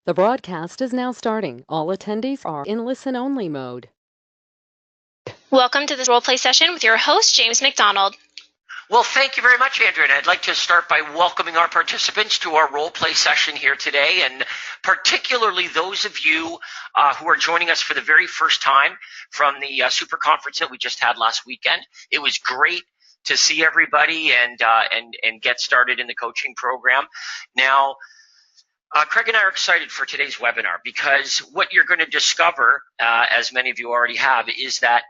The broadcast is now starting. All attendees are in listen-only mode. Welcome to this role-play session with your host, James McDonald. Well, thank you very much, Andrew, and I'd like to start by welcoming our participants to our role-play session here today, and particularly those of you who are joining us for the very first time from the super conference that we just had last weekend. It was great to see everybody and get started in the coaching program. Now, Craig and I are excited for today's webinar because what you're going to discover, as many of you already have, is that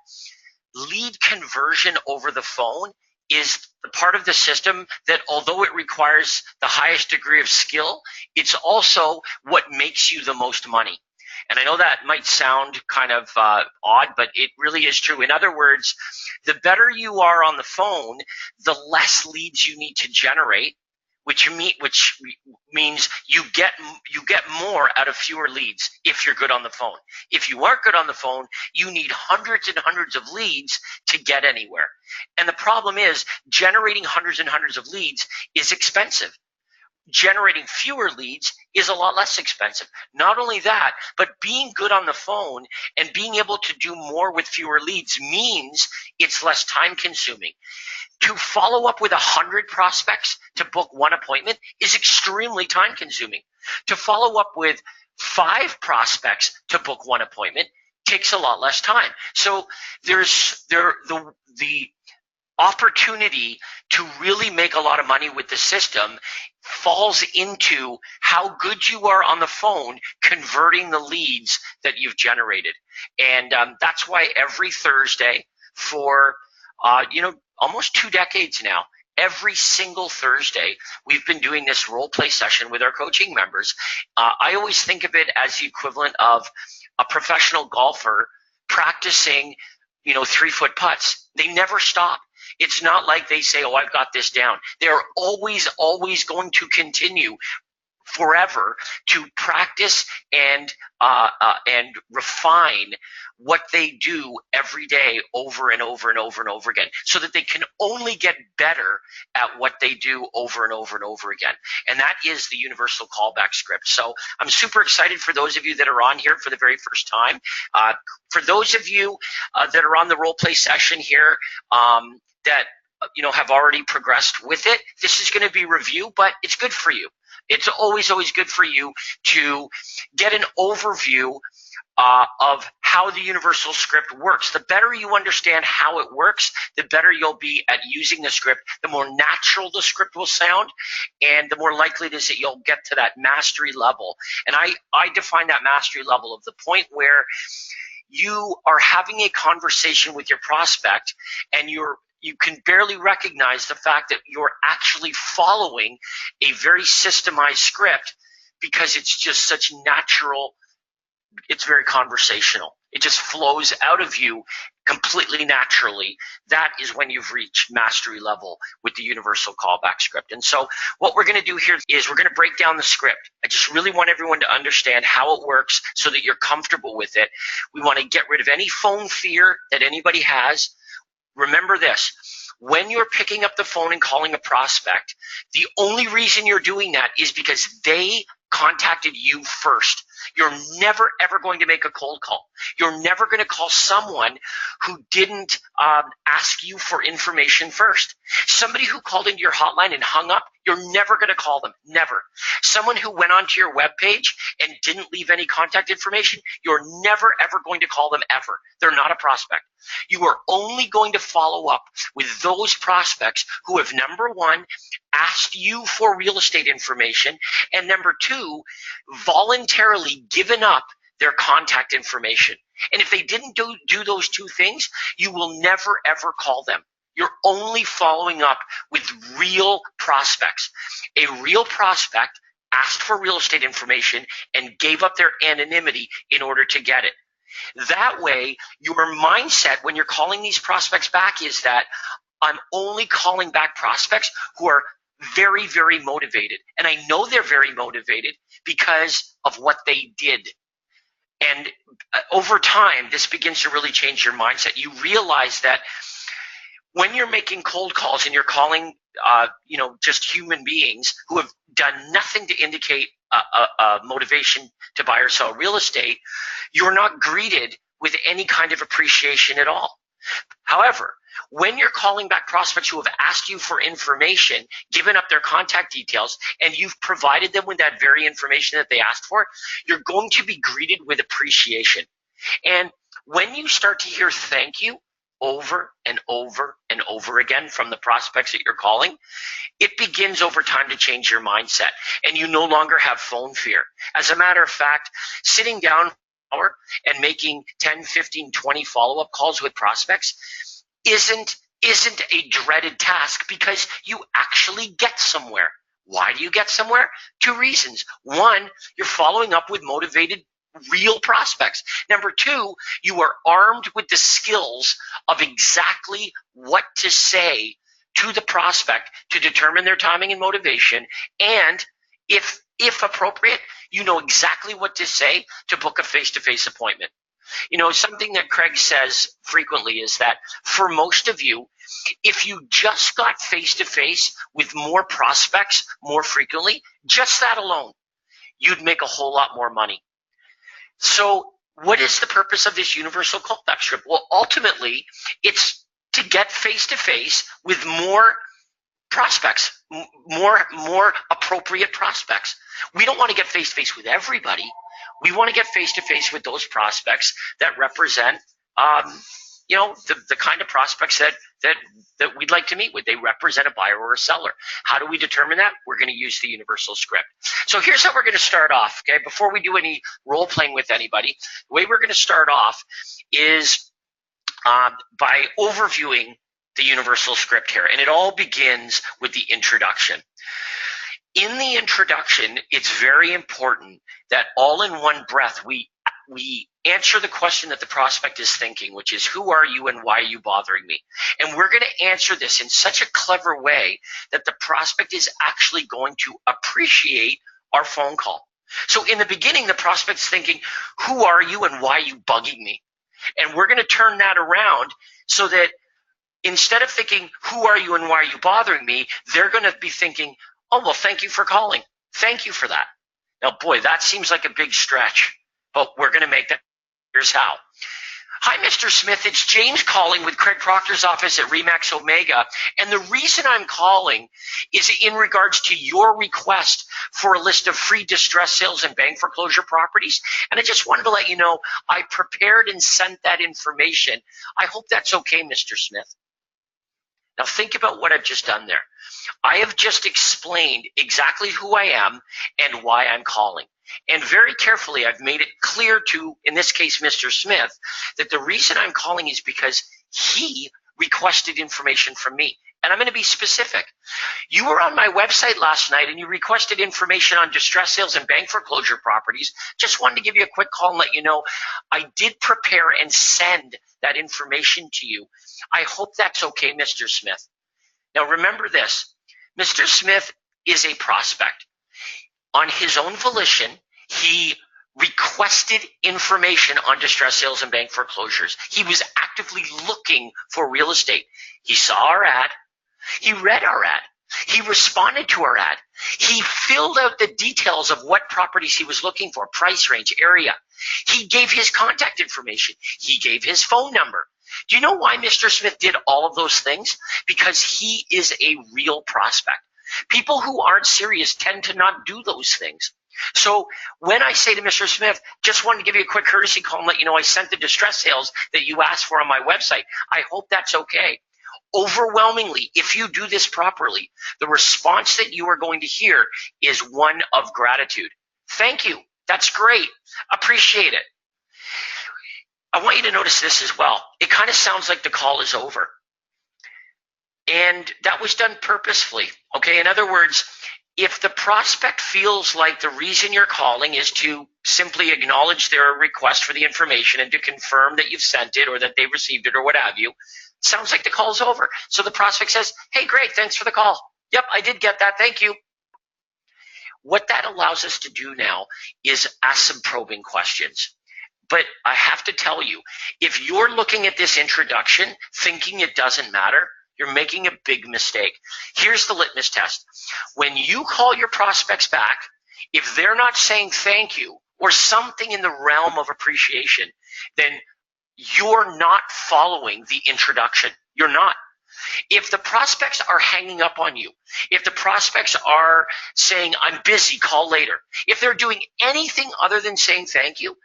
lead conversion over the phone is the part of the system that, although it requires the highest degree of skill, it's also what makes you the most money. And I know that might sound kind of odd, but it really is true. In other words, the better you are on the phone, the less leads you need to generate, which means you get more out of fewer leads if you're good on the phone. If you aren't good on the phone, you need hundreds and hundreds of leads to get anywhere. And the problem is generating hundreds and hundreds of leads is expensive. Generating fewer leads is a lot less expensive. Not only that, but being good on the phone and being able to do more with fewer leads means it's less time consuming. To follow up with 100 prospects to book one appointment is extremely time consuming. To follow up with 5 prospects to book one appointment takes a lot less time. So there's the opportunity to really make a lot of money with the system falls into how good you are on the phone converting the leads that you've generated. And that's why every Thursday for almost 2 decades now, every single Thursday, we've been doing this role play session with our coaching members. I always think of it as the equivalent of a professional golfer practicing, 3-foot putts. They never stop. It's not like they say, oh, I've got this down. They're always going to continue forever to practice and refine what they do every day over and over and over and over again, so that they can only get better at what they do over and over and over again. And that is the universal callback script. So I'm super excited for those of you that are on here for the very first time. For those of you that are on the role play session here that have already progressed with it, this is going to be review, but it's good for you. It's always good for you to get an overview of how the universal script works. The better you understand how it works, the better you'll be at using the script, the more natural the script will sound, and the more likely it is that you'll get to that mastery level. And I define that mastery level of the point where you are having a conversation with your prospect and you can barely recognize the fact that you're actually following a very systemized script because it's just such natural. It's very conversational. It just flows out of you completely naturally. That is when you've reached mastery level with the universal callback script. And so what we're going to do here is we're going to break down the script. I just really want everyone to understand how it works so that you're comfortable with it. We want to get rid of any phone fear that anybody has. Remember this, when you're picking up the phone and calling a prospect, the only reason you're doing that is because they contacted you first. You're never, ever going to make a cold call. You're never going to call someone who didn't ask you for information first. Somebody who called into your hotline and hung up, you're never going to call them. Never. Someone who went onto your webpage and didn't leave any contact information, you're never, ever going to call them ever. They're not a prospect. You are only going to follow up with those prospects who have, number one, asked you for real estate information, and number two, voluntarily given up their contact information. And if they didn't do those two things, you will never, ever call them. You're only following up with real prospects. A real prospect asked for real estate information and gave up their anonymity in order to get it. That way, your mindset when you're calling these prospects back is that I'm only calling back prospects who are very, very motivated. And I know they're very motivated because of what they did. And over time, this begins to really change your mindset. You realize that when you're making cold calls and you're calling, just human beings who have done nothing to indicate a motivation to buy or sell real estate, you're not greeted with any kind of appreciation at all. However, when you're calling back prospects who have asked you for information, given up their contact details, and you've provided them with that very information that they asked for, you're going to be greeted with appreciation. And when you start to hear thank you over and over and over again from the prospects that you're calling, it begins over time to change your mindset, and you no longer have phone fear. As a matter of fact, sitting down and making 10, 15, 20 follow-up calls with prospects isn't a dreaded task, because you actually get somewhere. Why do you get somewhere? 2 reasons. 1, you're following up with motivated real prospects. Number 2, you are armed with the skills of exactly what to say to the prospect to determine their timing and motivation, and if appropriate, you know exactly what to say to book a face-to-face appointment. You know, something that Craig says frequently is that for most of you, if you just got face-to-face with more prospects more frequently, just that alone, you'd make a whole lot more money. So what is the purpose of this universal callback script? Well, ultimately, it's to get face-to-face with more prospects, more appropriate prospects. We don't want to get face-to-face with everybody. We want to get face-to-face with those prospects that represent, the kind of prospects that we'd like to meet with. They represent a buyer or a seller. How do we determine that? We're going to use the universal script. So here's how we're going to start off, okay? Before we do any role-playing with anybody, the way we're going to start off is by overviewing the universal script here. And it all begins with the introduction. In the introduction, it's very important that all in one breath, we answer the question that the prospect is thinking, which is, who are you and why are you bothering me? And we're going to answer this in such a clever way that the prospect is actually going to appreciate our phone call. So in the beginning, the prospect's thinking, who are you and why are you bugging me? And we're going to turn that around so that instead of thinking, who are you and why are you bothering me, they're going to be thinking, oh, well, thank you for calling. Thank you for that. Now, boy, that seems like a big stretch, but we're going to make that. Here's how. Hi, Mr. Smith. It's James calling with Craig Proctor's office at Remax Omega. And the reason I'm calling is in regards to your request for a list of free distress sales and bank foreclosure properties. And I just wanted to let you know I prepared and sent that information. I hope that's okay, Mr. Smith. Now think about what I've just done there. I have just explained exactly who I am and why I'm calling. And very carefully, I've made it clear to, in this case, Mr. Smith, that the reason I'm calling is because he requested information from me. And I'm going to be specific. You were on my website last night and you requested information on distress sales and bank foreclosure properties. Just wanted to give you a quick call and let you know I did prepare and send that information to you. I hope that's okay, Mr. Smith. Now remember this, Mr. Smith is a prospect. On his own volition, he requested information on distress sales and bank foreclosures. He was actively looking for real estate. He saw our ad. He read our ad. He responded to our ad. He filled out the details of what properties he was looking for, price range, area. He gave his contact information. He gave his phone number. Do you know why Mr. Smith did all of those things? Because he is a real prospect. People who aren't serious tend to not do those things. So when I say to Mr. Smith, just wanted to give you a quick courtesy call and let you know I sent the distress sales that you asked for on my website, I hope that's okay. Overwhelmingly, if you do this properly, the response that you are going to hear is one of gratitude. Thank you. That's great. Appreciate it. I want you to notice this as well. It kind of sounds like the call is over. And that was done purposefully. Okay, in other words, if the prospect feels like the reason you're calling is to simply acknowledge their request for the information and to confirm that you've sent it or that they've received it or what have you, sounds like the call's over. So the prospect says, hey, great, thanks for the call. Yep, I did get that. Thank you. What that allows us to do now is ask some probing questions. But I have to tell you, if you're looking at this introduction thinking it doesn't matter, you're making a big mistake. Here's the litmus test. When you call your prospects back If they're not saying thank you or something in the realm of appreciation, then you're not following the introduction. You're not. If the prospects are hanging up on you, if the prospects are saying, I'm busy, call later, if they're doing anything other than saying thank you,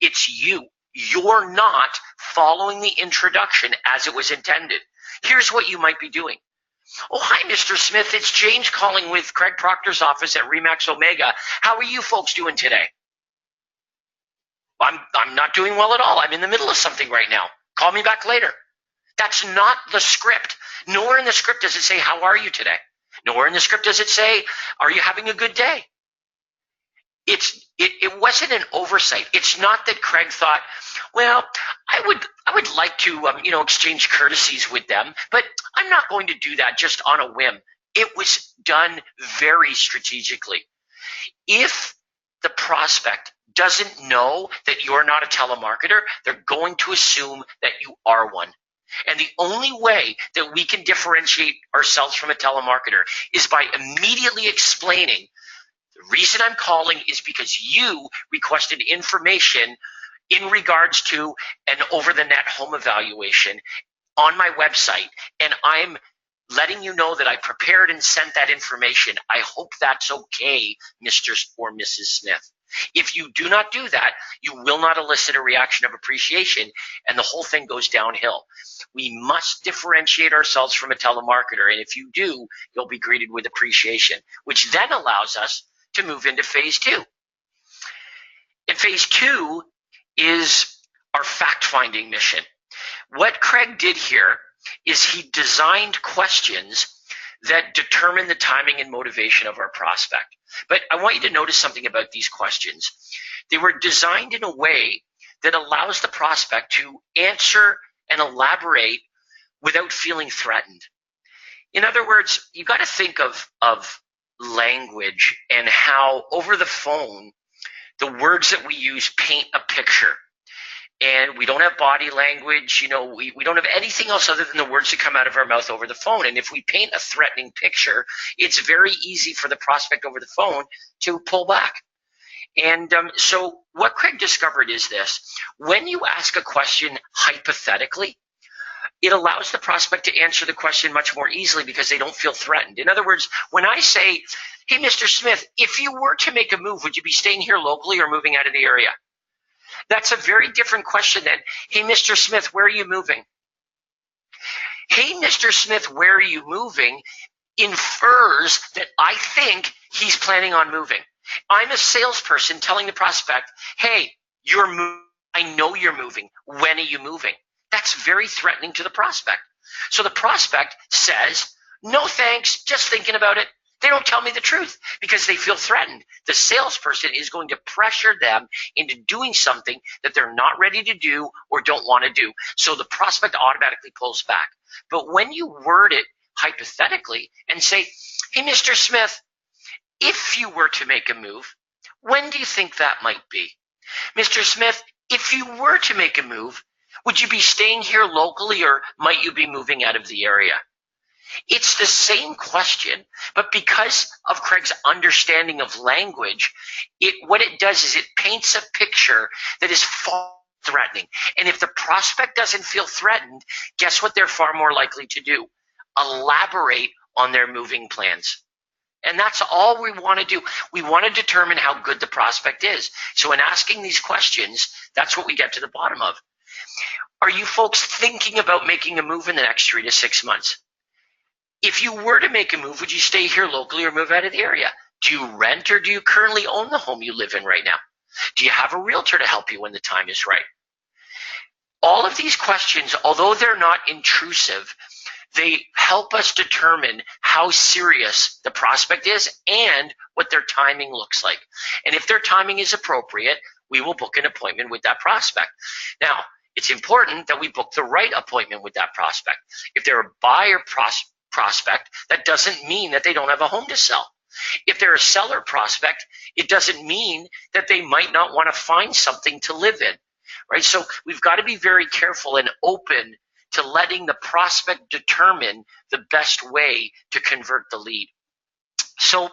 it's you. You're not following the introduction as it was intended. Here's what you might be doing. Oh, hi, Mr. Smith. It's James calling with Craig Proctor's office at Remax Omega. How are you folks doing today? I'm not doing well at all. I'm in the middle of something right now. Call me back later. That's not the script. Nowhere in the script does it say, how are you today? Nowhere in the script does it say, are you having a good day? It wasn't an oversight. It's not that Craig thought, well, I would like to exchange courtesies with them, but I'm not going to do that just on a whim. It was done very strategically. If the prospect doesn't know that you're not a telemarketer, they're going to assume that you are one. And the only way that we can differentiate ourselves from a telemarketer is by immediately explaining, the reason I'm calling is because you requested information in regards to an over-the-net home evaluation on my website, and I'm letting you know that I prepared and sent that information. I hope that's okay, Mr. or Mrs. Smith. If you do not do that, you will not elicit a reaction of appreciation, and the whole thing goes downhill. We must differentiate ourselves from a telemarketer, and if you do, you'll be greeted with appreciation, which then allows us to move into phase two. And phase two is our fact-finding mission. What Craig did here is he designed questions that determine the timing and motivation of our prospect. But I want you to notice something about these questions. They were designed in a way that allows the prospect to answer and elaborate without feeling threatened. In other words, you got to think of language and how over the phone, the words that we use paint a picture. And we don't have body language, we don't have anything else other than the words that come out of our mouth over the phone. And if we paint a threatening picture, it's very easy for the prospect over the phone to pull back. And so what Craig discovered is this: when you ask a question hypothetically, it allows the prospect to answer the question much more easily because they don't feel threatened. In other words, when I say, hey, Mr. Smith, if you were to make a move, would you be staying here locally or moving out of the area? That's a very different question than, hey, Mr. Smith, where are you moving? Hey, Mr. Smith, where are you moving infers that I think he's planning on moving. I'm a salesperson telling the prospect, hey, you're moving. I know you're moving. When are you moving? That's very threatening to the prospect. So the prospect says, no thanks, just thinking about it. They don't tell me the truth because they feel threatened. The salesperson is going to pressure them into doing something that they're not ready to do or don't want to do. So the prospect automatically pulls back. But when you word it hypothetically and say, hey, Mr. Smith, if you were to make a move, when do you think that might be? Mr. Smith, if you were to make a move, would you be staying here locally or might you be moving out of the area? It's the same question, but because of Craig's understanding of language, what it does is it paints a picture that is far threatening. And if the prospect doesn't feel threatened, guess what they're far more likely to do? Elaborate on their moving plans. And that's all we want to do. We want to determine how good the prospect is. So in asking these questions, that's what we get to the bottom of. Are you folks thinking about making a move in the next 3 to 6 months? If you were to make a move, would you stay here locally or move out of the area? Do you rent or do you currently own the home you live in right now? Do you have a realtor to help you when the time is right? All of these questions, although they're not intrusive, they help us determine how serious the prospect is and what their timing looks like. And if their timing is appropriate, we will book an appointment with that prospect. Now, it's important that we book the right appointment with that prospect. If they're a buyer prospect, that doesn't mean that they don't have a home to sell. If they're a seller prospect, it doesn't mean that they might not want to find something to live in, right? So we've got to be very careful and open to letting the prospect determine the best way to convert the lead. So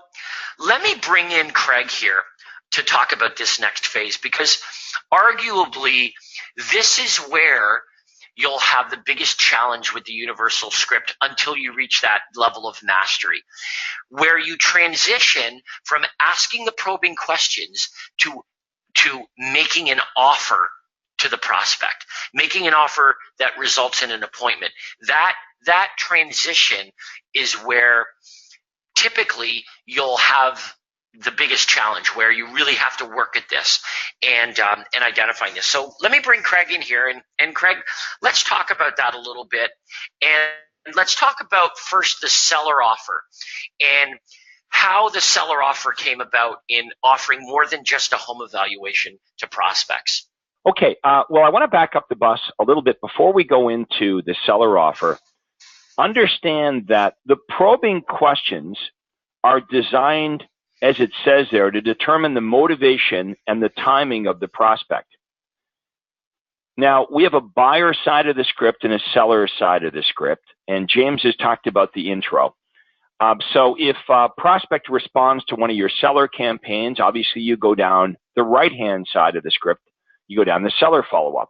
let me bring in Craig here to talk about this next phase, because arguably this is where you'll have the biggest challenge with the universal script until you reach that level of mastery, where you transition from asking the probing questions to making an offer to the prospect, making an offer that results in an appointment. That transition is where typically you'll have the biggest challenge, where you really have to work at this and identifying this. So let me bring Craig in here, and Craig, let's talk about that a little bit, and let's talk about first the seller offer and how the seller offer came about in offering more than just a home evaluation to prospects. Okay, well, I want to back up the bus a little bit before we go into the seller offer. Understand that the probing questions are designed, as it says there, to determine the motivation and the timing of the prospect. Now, we have a buyer side of the script and a seller side of the script, and James has talked about the intro. So if a prospect responds to one of your seller campaigns, obviously you go down the right-hand side of the script. You go down the seller follow-up.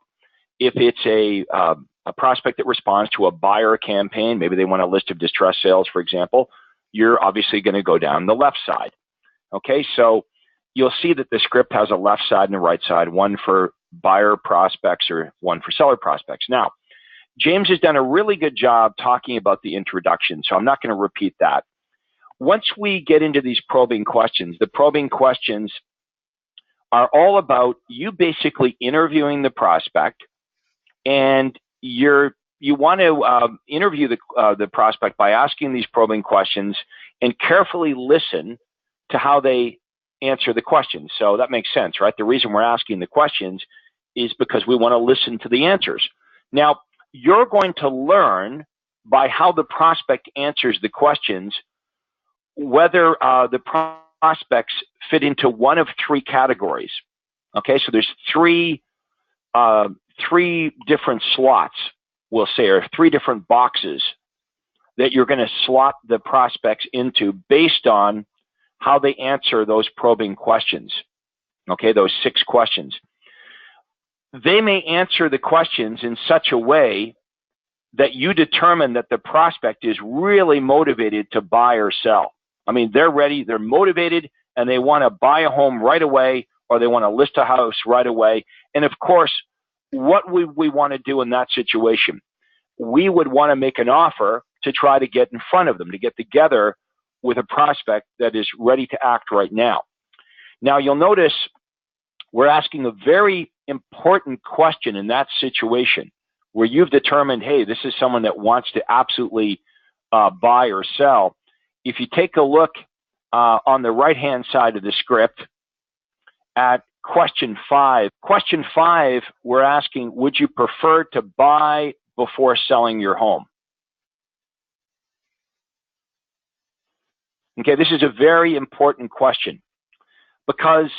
If it's a prospect that responds to a buyer campaign, maybe they want a list of distressed sales, for example, you're obviously going to go down the left side. Okay, so you'll see that the script has a left side and a right side, one for buyer prospects or one for seller prospects. Now, James has done a really good job talking about the introduction, so I'm not going to repeat that. Once we get into these probing questions, the probing questions are all about you basically interviewing the prospect, and you want to interview the prospect by asking these probing questions and carefully listen to how they answer the questions. So that makes sense, right? The reason we're asking the questions is because we want to listen to the answers. Now, you're going to learn by how the prospect answers the questions whether the prospects fit into one of three categories. Okay, so there's three different slots, we'll say, or three different boxes that you're going to slot the prospects into based on how they answer those probing questions. Okay, those 6 questions. They may answer the questions in such a way that you determine that the prospect is really motivated to buy or sell. I mean, they're ready, they're motivated, and they want to buy a home right away, or they want to list a house right away. And of course, what would we want to do in that situation? We would want to make an offer to try to get in front of them, to get together with a prospect that is ready to act right now. Now, you'll notice we're asking a very important question in that situation where you've determined, hey, this is someone that wants to absolutely buy or sell. If you take a look on the right-hand side of the script at question 5, we're asking, would you prefer to buy before selling your home? Okay, this is a very important question because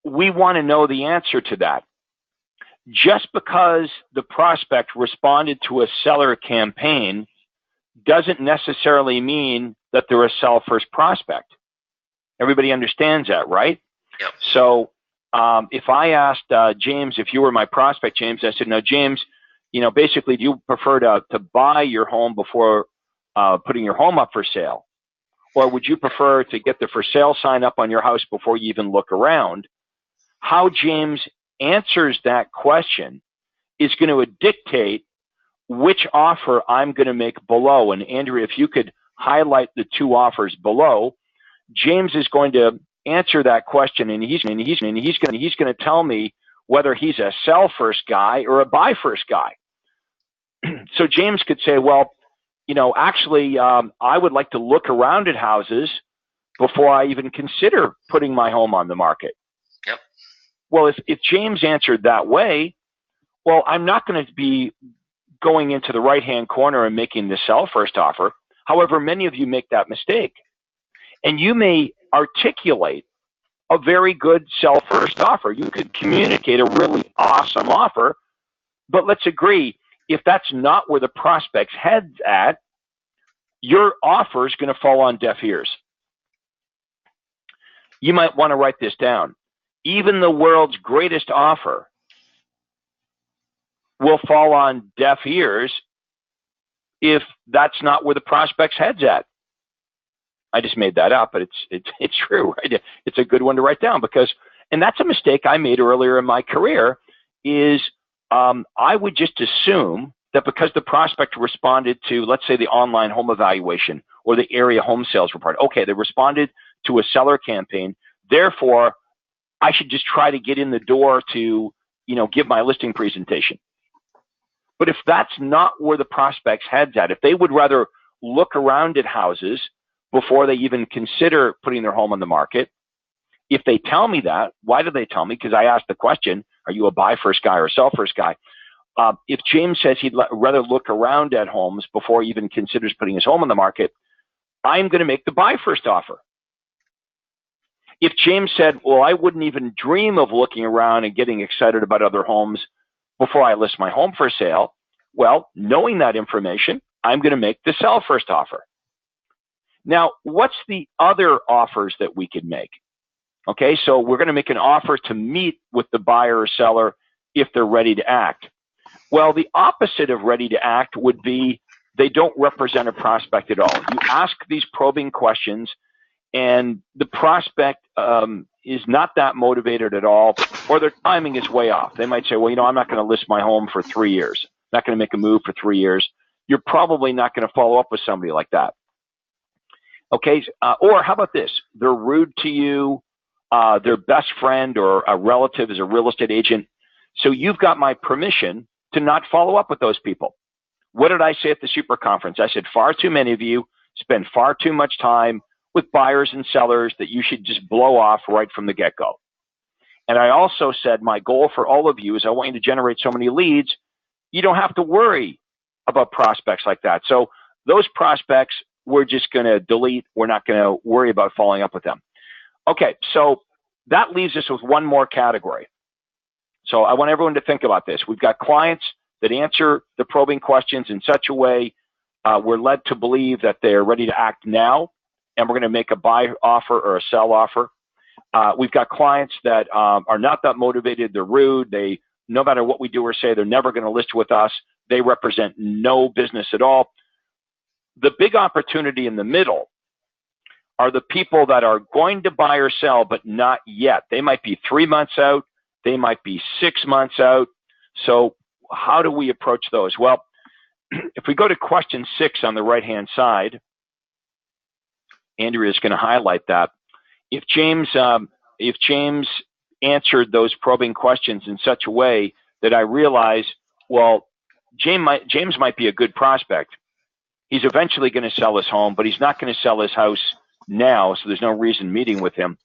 we want to know the answer to that. Just because the prospect responded to a seller campaign doesn't necessarily mean that they're a sell-first prospect. Everybody understands that, right? Yep. So if I asked James, if you were my prospect, James, I said, no, James, basically, do you prefer to buy your home before putting your home up for sale? Or would you prefer to get the for sale sign up on your house before you even look around? How James answers that question is going to dictate which offer I'm going to make below. And Andrea, if you could highlight the 2 offers below, James is going to answer that question, and he's going to tell me whether he's a sell first guy or a buy first guy. So James could say, well, actually, I would like to look around at houses before I even consider putting my home on the market. Yep. Well, if James answered that way, well, I'm not going to be going into the right-hand corner and making the sell first offer. However, many of you make that mistake. And you may articulate a very good sell first offer. You could communicate a really awesome offer, but let's agree, if that's not where the prospect's head's at, your offer is going to fall on deaf ears. You might want to write this down. Even the world's greatest offer will fall on deaf ears if that's not where the prospect's head's at. I just made that up, but it's true, right? It's a good one to write down because, and that's a mistake I made earlier in my career, is I would just assume that because the prospect responded to, let's say, the online home evaluation or the area home sales report, okay, they responded to a seller campaign, therefore I should just try to get in the door to, give my listing presentation. But if that's not where the prospect's head's at, if they would rather look around at houses before they even consider putting their home on the market, if they tell me that, why do they tell me? Because I asked the question, are you a buy first guy or a sell first guy? If James says he'd rather look around at homes before he even considers putting his home on the market, I'm going to make the buy first offer. If James said, well, I wouldn't even dream of looking around and getting excited about other homes before I list my home for sale, well, knowing that information, I'm going to make the sell first offer. Now, what's the other offers that we could make? Okay, so we're going to make an offer to meet with the buyer or seller if they're ready to act. Well, the opposite of ready to act would be they don't represent a prospect at all. You ask these probing questions, and the prospect is not that motivated at all, or their timing is way off. They might say, well, I'm not going to list my home for 3 years. I'm not going to make a move for 3 years. You're probably not going to follow up with somebody like that. Okay, or how about this? They're rude to you. Their best friend or a relative is a real estate agent. So you've got my permission to not follow up with those people. What did I say at the super conference? I said, far too many of you spend far too much time with buyers and sellers that you should just blow off right from the get-go. And I also said, my goal for all of you is I want you to generate so many leads, you don't have to worry about prospects like that. So those prospects, we're just going to delete. We're not going to worry about following up with them. Okay, so that leaves us with one more category. So I want everyone to think about this. We've got clients that answer the probing questions in such a way we're led to believe that they're ready to act now, and we're going to make a buy offer or a sell offer. We've got clients that are not that motivated. They're rude. No matter what we do or say, they're never going to list with us. They represent no business at all. The big opportunity in the middle are the people that are going to buy or sell, but not yet. They might be 3 months out. They might be 6 months out. So how do we approach those? Well, if we go to question 6 on the right-hand side, Andrea is going to highlight that. If James answered those probing questions in such a way that I realize, well, James might be a good prospect. He's eventually going to sell his home, but he's not going to sell his house now, so there's no reason meeting with him.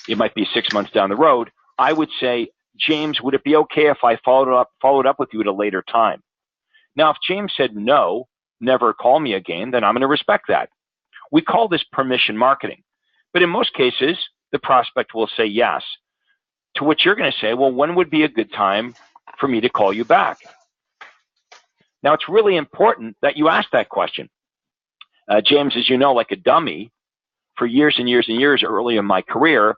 It might be 6 months down the road. I would say, James, would it be okay if I followed up with you at a later time? Now, if James said no, never call me again, then I'm going to respect that. We call this permission marketing. But in most cases, the prospect will say yes, to which you're going to say, well, when would be a good time for me to call you back? Now, it's really important that you ask that question. James, as you know, like a dummy, for years and years and years early in my career,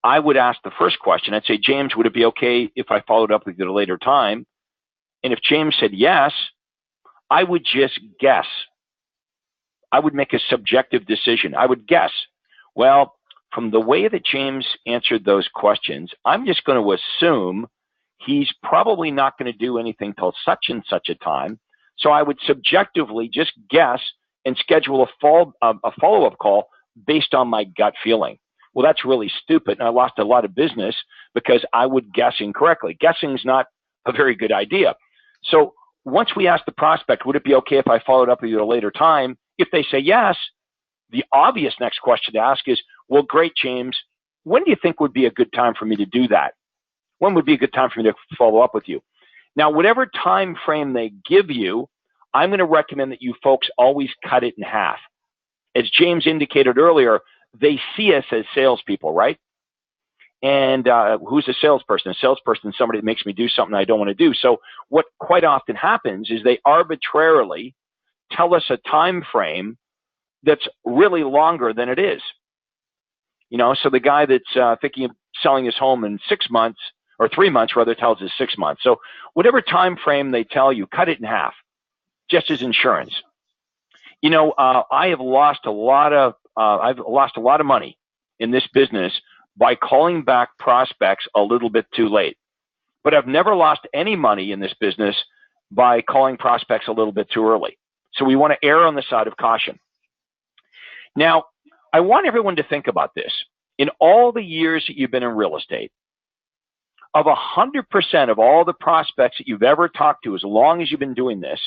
I would ask the first question. I'd say, James, would it be okay if I followed up with you at a later time? And if James said yes, I would just guess. I would make a subjective decision. I would guess, well, from the way that James answered those questions, I'm just going to assume he's probably not going to do anything till such and such a time. So I would subjectively just guess and schedule a follow-up call based on my gut feeling. Well, that's really stupid, and I lost a lot of business because I would guess incorrectly. Guessing is not a very good idea. So once we ask the prospect, would it be okay if I followed up with you at a later time? If they say yes, the obvious next question to ask is, well, great, James, when do you think would be a good time for me to do that? When would be a good time for me to follow up with you? Now, whatever time frame they give you, I'm going to recommend that you folks always cut it in half. As James indicated earlier, they see us as salespeople, right? And who's a salesperson? A salesperson is somebody that makes me do something I don't want to do. So what quite often happens is they arbitrarily tell us a time frame that's really longer than it is. So the guy that's thinking of selling his home in 6 months, or 3 months rather, tells us 6 months. So whatever time frame they tell you, cut it in half, just as insurance. I have lost a lot of money in this business by calling back prospects a little bit too late. But I've never lost any money in this business by calling prospects a little bit too early. So we want to err on the side of caution. Now, I want everyone to think about this. In all the years that you've been in real estate, of 100% of all the prospects that you've ever talked to, as long as you've been doing this,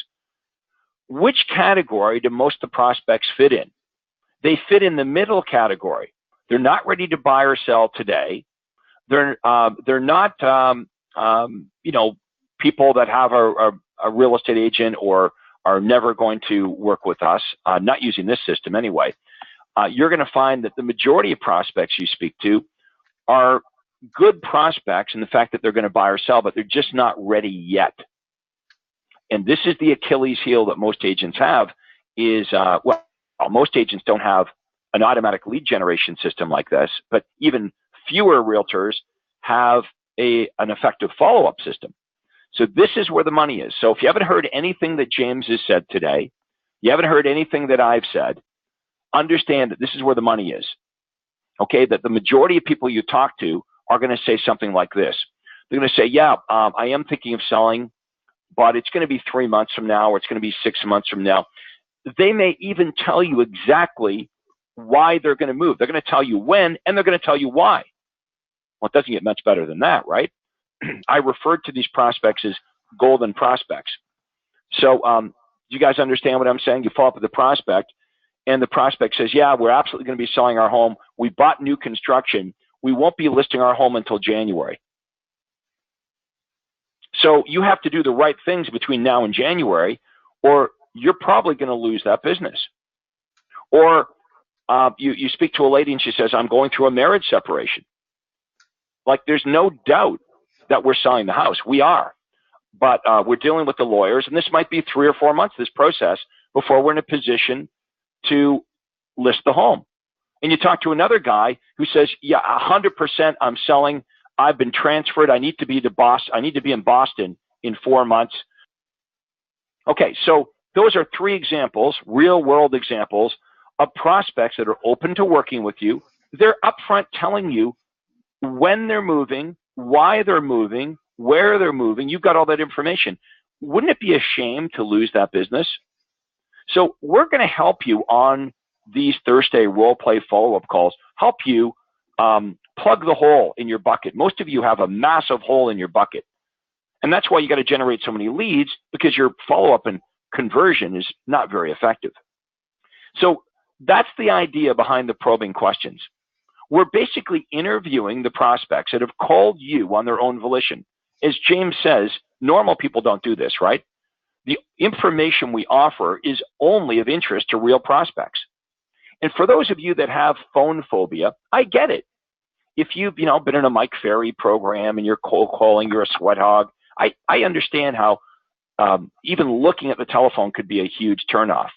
which category do most of the prospects fit in? They fit in the middle category. They're not ready to buy or sell today. They're not people that have a real estate agent or are never going to work with us, not using this system anyway. You're going to find that the majority of prospects you speak to are good prospects in the fact that they're going to buy or sell, but they're just not ready yet. And this is the Achilles heel that most agents have is, most agents don't have an automatic lead generation system like this, but even fewer realtors have an effective follow-up system. So this is where the money is. So if you haven't heard anything that James has said today, you haven't heard anything that I've said, understand that this is where the money is. Okay, that the majority of people you talk to are going to say something like this. They're going to say, I am thinking of selling, but it's going to be 3 months from now, or it's going to be 6 months from now. They may even tell you exactly why they're going to move. They're going to tell you when, and they're going to tell you why. Well, it doesn't get much better than that, right? I referred to these prospects as golden prospects. So do you guys understand what I'm saying? You follow up with the prospect, and the prospect says, we're absolutely going to be selling our home. We bought new construction. We won't be listing our home until January. So you have to do the right things between now and January, or you're probably going to lose that business. Or you speak to a lady and she says, I'm going through a marriage separation. Like, there's no doubt that we're selling the house. We are. But we're dealing with the lawyers, and this might be 3 or 4 months, this process, before we're in a position to list the home. And you talk to another guy who says, 100% I'm selling. I've been transferred. I need to be in Boston in 4 months. Okay, so those are 3 examples, real world examples of prospects that are open to working with you. They're upfront telling you when they're moving, why they're moving, where they're moving. You've got all that information. Wouldn't it be a shame to lose that business? So we're going to help you on these Thursday role play follow-up calls, help you plug the hole in your bucket. Most of you have a massive hole in your bucket. And that's why you got to generate so many leads, because your follow-up and conversion is not very effective. So that's the idea behind the probing questions. We're basically interviewing the prospects that have called you on their own volition. As James says, normal people don't do this, right? The information we offer is only of interest to real prospects. And for those of you that have phone phobia, I get it. If you've been in a Mike Ferry program and you're cold calling, you're a sweat hog, I understand how even looking at the telephone could be a huge turnoff.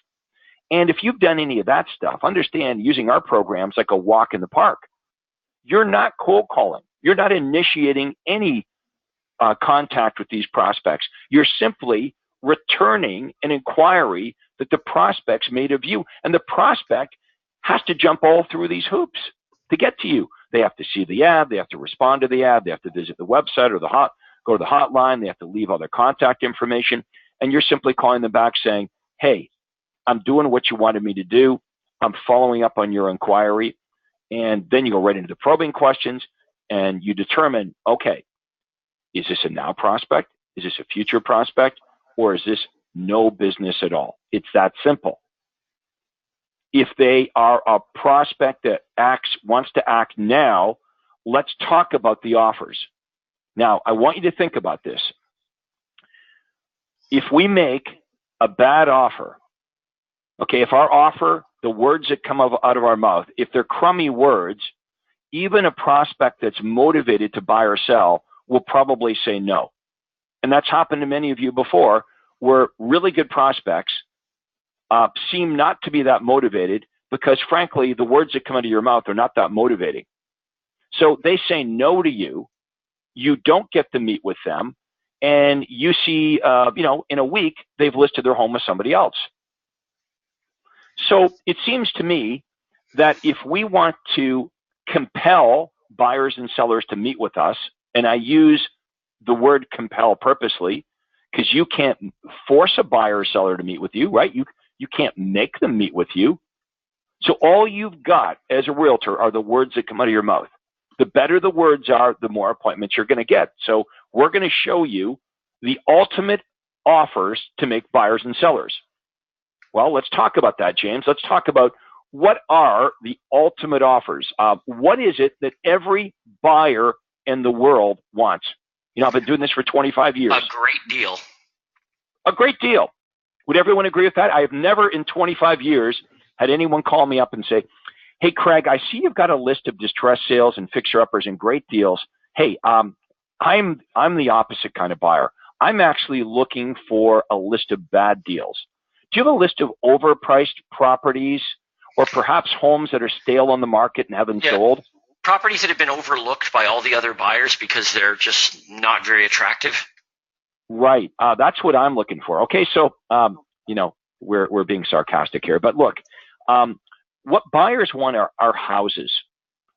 And if you've done any of that stuff, understand using our programs like a walk in the park. You're not cold calling. You're not initiating any contact with these prospects. You're simply returning an inquiry that the prospects made of you. And the prospect has to jump all through these hoops to get to you. They have to see the ad. They have to respond to the ad. They have to visit the website or go to the hotline. They have to leave all their contact information. And you're simply calling them back saying, hey, I'm doing what you wanted me to do. I'm following up on your inquiry. And then you go right into the probing questions and you determine, okay, is this a now prospect? Is this a future prospect? Or is this no business at all? It's that simple. If they are a prospect that wants to act now, let's talk about the offers. Now, I want you to think about this. If we make a bad offer, okay, if our offer, the words that come out of our mouth, if they're crummy words, even a prospect that's motivated to buy or sell will probably say no. And that's happened to many of you before, where really good prospects seem not to be that motivated. because frankly, the words that come out of your mouth are not that motivating. So they say no to you. You don't get to meet with them. And you see, in a week, they've listed their home with somebody else. So it seems to me that if we want to compel buyers and sellers to meet with us, and I use the word compel purposely because you can't force a buyer or seller to meet with you, right? You can't make them meet with you. So all you've got as a realtor are the words that come out of your mouth. The better the words are, the more appointments you're going to get. So we're going to show you the ultimate offers to make buyers and sellers. Well, let's talk about that, James. Let's talk about what are the ultimate offers. What is it that every buyer in the world wants? I've been doing this for 25 years. A great deal. A great deal. Would everyone agree with that? I have never in 25 years had anyone call me up and say, hey, Craig, I see you've got a list of distress sales and fixer-uppers and great deals. Hey, I'm the opposite kind of buyer. I'm actually looking for a list of bad deals. Do you have a list of overpriced properties or perhaps homes that are stale on the market and haven't sold? Properties that have been overlooked by all the other buyers because they're just not very attractive. Right. That's what I'm looking for. Okay, so, we're being sarcastic here. But look, what buyers want are houses.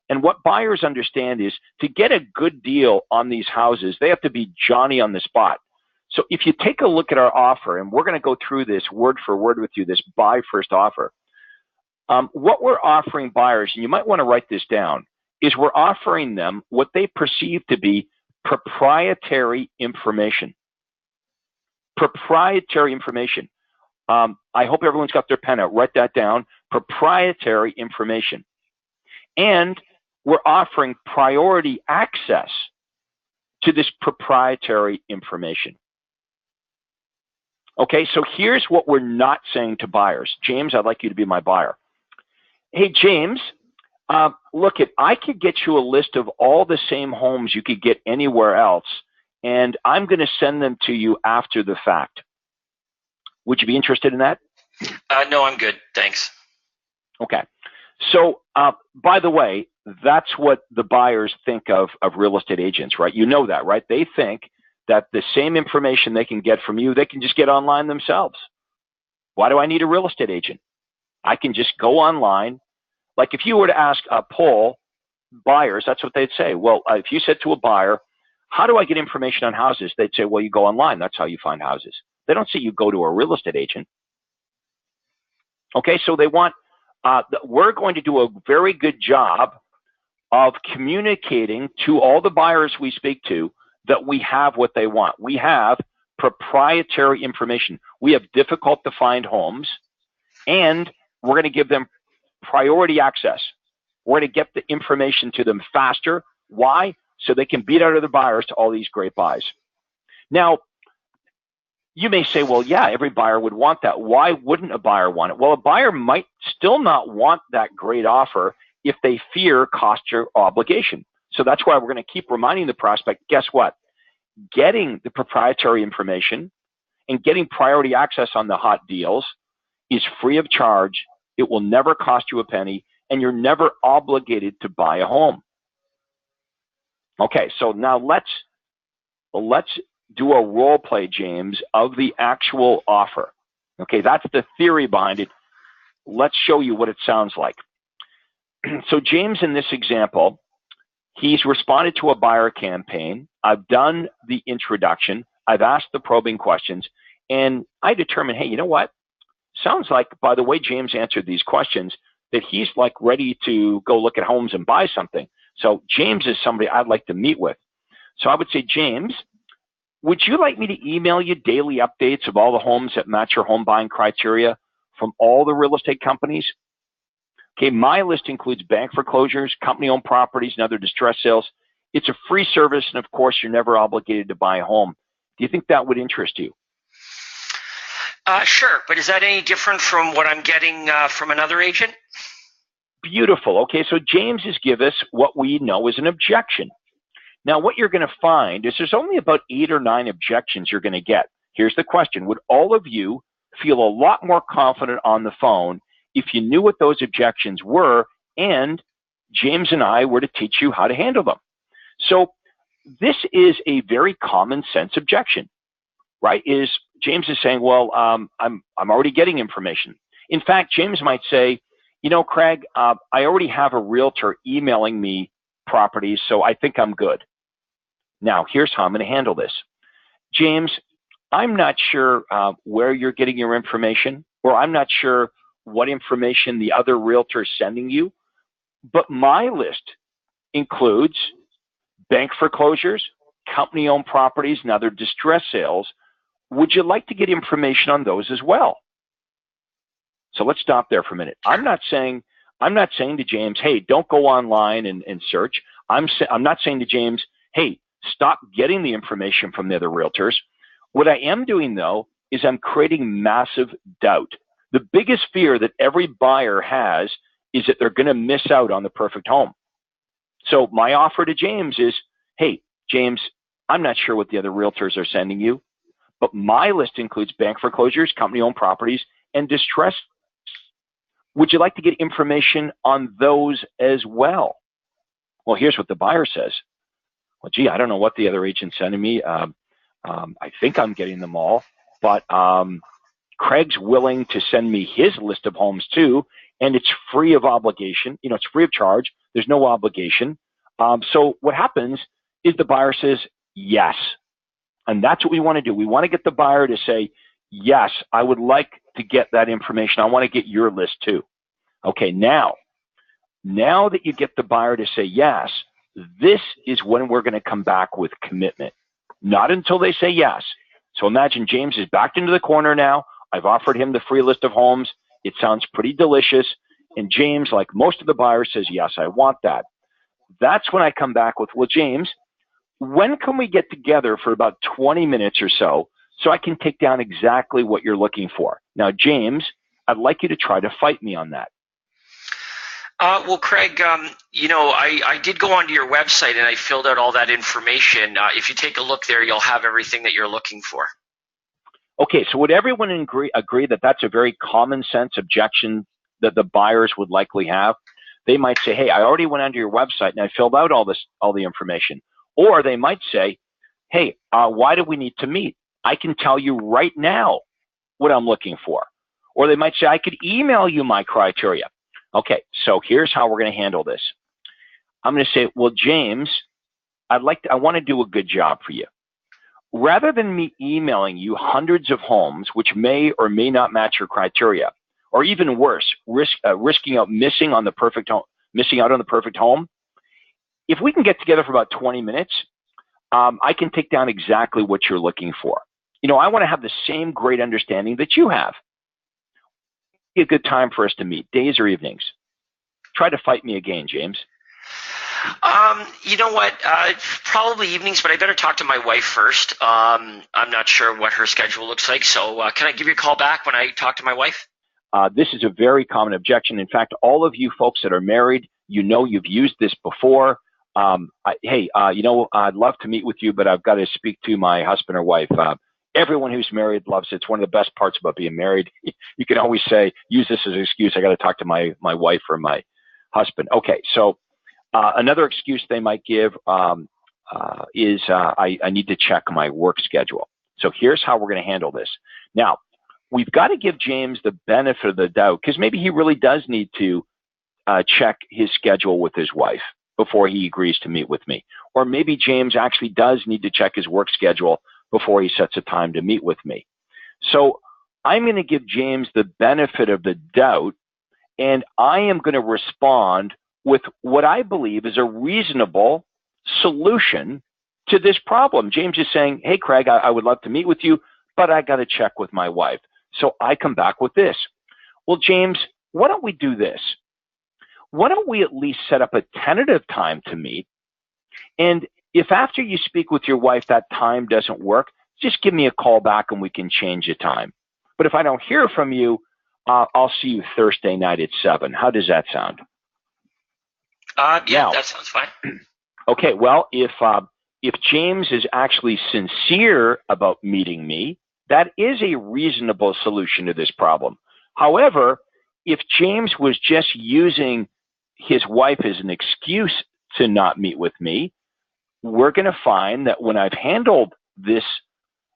And what buyers understand is to get a good deal on these houses, they have to be Johnny on the spot. So if you take a look at our offer, and we're going to go through this word for word with you, this buy first offer, what we're offering buyers, and you might want to write this down, is we're offering them what they perceive to be proprietary information. Proprietary information. I hope everyone's got their pen out. Write that down. Proprietary information. And we're offering priority access to this proprietary information. Okay, so here's what we're not saying to buyers. James, I'd like you to be my buyer. Hey, James, look, I could get you a list of all the same homes you could get anywhere else, and I'm going to send them to you after the fact. Would you be interested in that? No, I'm good. Thanks. Okay. So, by the way, that's what the buyers think of real estate agents, right? You know that, right? They think that the same information they can get from you, they can just get online themselves. Why do I need a real estate agent? I can just go online. Like if you were to ask a poll buyers, that's what they'd say. Well, if you said to a buyer, how do I get information on houses? They'd say, well, you go online. That's how you find houses. They don't say you go to a real estate agent. Okay, so they want, we're going to do a very good job of communicating to all the buyers we speak to that we have what they want. We have proprietary information. We have difficult to find homes, and we're going to give them priority access. We're going to get the information to them faster. Why? So they can beat out other buyers to all these great buys. Now, you may say, well, yeah, every buyer would want that. Why wouldn't a buyer want it? Well, a buyer might still not want that great offer if they fear cost or obligation. So that's why we're going to keep reminding the prospect, guess what? Getting the proprietary information and getting priority access on the hot deals is free of charge. It will never cost you a penny, and you're never obligated to buy a home. Okay, so now let's do a role play, James, of the actual offer. Okay, that's the theory behind it. Let's show you what it sounds like. So James, in this example, he's responded to a buyer campaign. I've done the introduction. I've asked the probing questions, and I determined, hey, you know what? Sounds like, by the way James answered these questions, that he's like ready to go look at homes and buy something. So James is somebody I'd like to meet with. So I would say, James, would you like me to email you daily updates of all the homes that match your home buying criteria from all the real estate companies? Okay, my list includes bank foreclosures, company-owned properties, and other distress sales. It's a free service, and of course, you're never obligated to buy a home. Do you think that would interest you? Sure, but is that any different from what I'm getting from another agent? Beautiful. Okay, so James has given us what we know is an objection. Now, what you're going to find is there's only about 8 or 9 objections you're going to get. Here's the question. Would all of you feel a lot more confident on the phone if you knew what those objections were, and James and I were to teach you how to handle them. So this is a very common sense objection, right? Is James is saying, well, I'm already getting information. In fact, James might say, you know, Craig, I already have a realtor emailing me properties, so I think I'm good. Now, here's how I'm going to handle this. James, I'm not sure where you're getting your information, or I'm not sure what information the other realtor is sending you, but my list includes bank foreclosures, company-owned properties, and other distress sales. Would you like to get information on those as well? So let's stop there for a minute. I'm not saying to James, hey, don't go online and search. I'm not saying to James, hey, stop getting the information from the other realtors. What I am doing, though, is I'm creating massive doubt. The biggest fear that every buyer has is that they're going to miss out on the perfect home. So my offer to James is, hey, James, I'm not sure what the other realtors are sending you, but my list includes bank foreclosures, company-owned properties, and distress. Would you like to get information on those as well? Well, here's what the buyer says. Well, gee, I don't know what the other agent's sending me. I think I'm getting them all, but Craig's willing to send me his list of homes too, and it's free of obligation. You know, it's free of charge. There's no obligation. So what happens is the buyer says yes, and that's what we want to do. We want to get the buyer to say, yes, I would like to get that information. I want to get your list too. Okay, now that you get the buyer to say yes, this is when we're going to come back with commitment. Not until they say yes. So imagine James is backed into the corner now. I've offered him the free list of homes. It sounds pretty delicious. And James, like most of the buyers, says, yes, I want that. That's when I come back with, well, James, when can we get together for about 20 minutes or so I can take down exactly what you're looking for? Now, James, I'd like you to try to fight me on that. Well, Craig, you know, I did go onto your website and I filled out all that information. If you take a look there, you'll have everything that you're looking for. Okay, so would everyone agree that that's a very common sense objection that the buyers would likely have? They might say, hey, I already went onto your website and I filled out all the information. Or they might say, hey, why do we need to meet? I can tell you right now what I'm looking for. Or they might say, I could email you my criteria. Okay, so here's how we're going to handle this. I'm going to say, well, James, I want to do a good job for you. Rather than me emailing you hundreds of homes which may or may not match your criteria, or even worse, risking out missing out on the perfect home, if we can get together for about 20 minutes, I can take down exactly what you're looking for. You know, I want to have the same great understanding that you have. A good time for us to meet, days or evenings. Try to fight me again, James. You know what? Probably evenings, but I better talk to my wife first. I'm not sure what her schedule looks like. So can I give you a call back when I talk to my wife? This is a very common objection. In fact, all of you folks that are married, you know you've used this before. Hey, you know, I'd love to meet with you, but I've got to speak to my husband or wife. Everyone who's married loves it. It's one of the best parts about being married. You can always say, use this as an excuse. I got to talk to my wife or my husband. Okay, so another excuse they might give is I need to check my work schedule. So here's how we're going to handle this. Now, we've got to give James the benefit of the doubt because maybe he really does need to check his schedule with his wife before he agrees to meet with me. Or maybe James actually does need to check his work schedule before he sets a time to meet with me. So I'm going to give James the benefit of the doubt, and I am going to respond with what I believe is a reasonable solution to this problem. James is saying, hey, Craig, I would love to meet with you, but I got to check with my wife. So I come back with this. Well, James, why don't we do this? Why don't we at least set up a tentative time to meet? And if after you speak with your wife that time doesn't work, just give me a call back and we can change the time. But if I don't hear from you, I'll see you Thursday night at 7. How does that sound? Yeah, that sounds fine. Okay, well, if James is actually sincere about meeting me, that is a reasonable solution to this problem. However, if James was just using his wife as an excuse to not meet with me, we're going to find that when I've handled this